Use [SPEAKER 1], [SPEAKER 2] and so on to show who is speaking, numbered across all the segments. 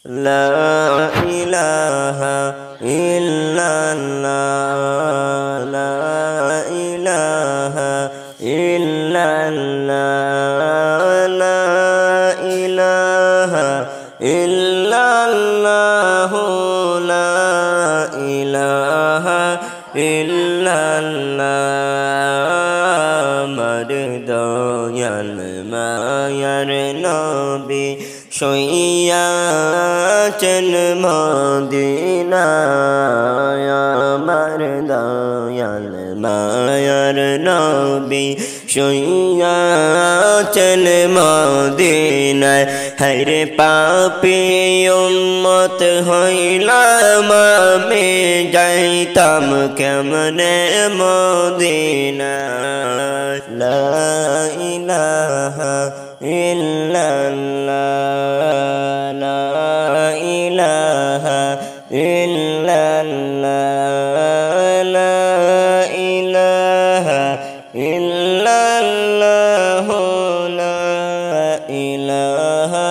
[SPEAKER 1] লা ইলাহা ইল্লাল্লাহ লা ইলাহা ইল্লাল্লাহ লা ইলাহা ইল্লাল্লাহ লা ইলাহা ইল্লাল্লাহ আমার দয়াল মায়ার নবী শুইয়াছেন মদিনায় আমার দয়াল মায়ার নবী শুইয়াছেন মদিনায় হায়রে পাপী উম্মত হইলাম আমি যাইতাম কেমনে মদিনায় লা ইলাহা ইল্লাল্লাহ লা ইলাহা ইল্লাল্লাহ লা ইলাহা ইল্লাল্লাহ লা ইলাহা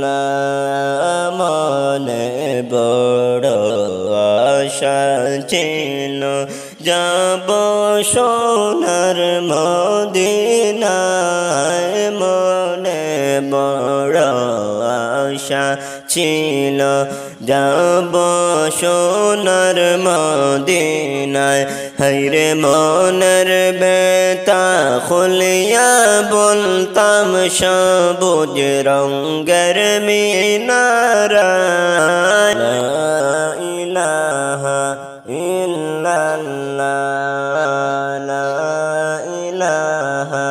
[SPEAKER 1] ইল্লাল্লাহ মনে বড় আশা ছিল যাব সোনার মদিনায় মনে বড় আশা ছিল যাব সোনার মদিনায় হায়রে মনের বেতা খুলিয়া বলতাম সবুজ রঙের মিনারা লা ইলাহা ইল্লাল্লাহ লা ইলাহা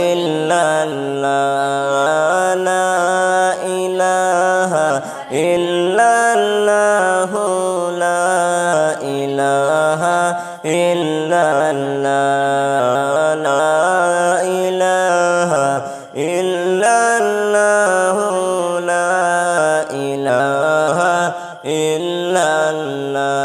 [SPEAKER 1] ইল্লাল্লাহ লা ইলাহা ইল্লাল্লাহ লা ইলাহা ইল্লাল্লাহ লা ইলাহা ইল্লাল্লাহ লা ইলাহা ইল্লাল্লাহ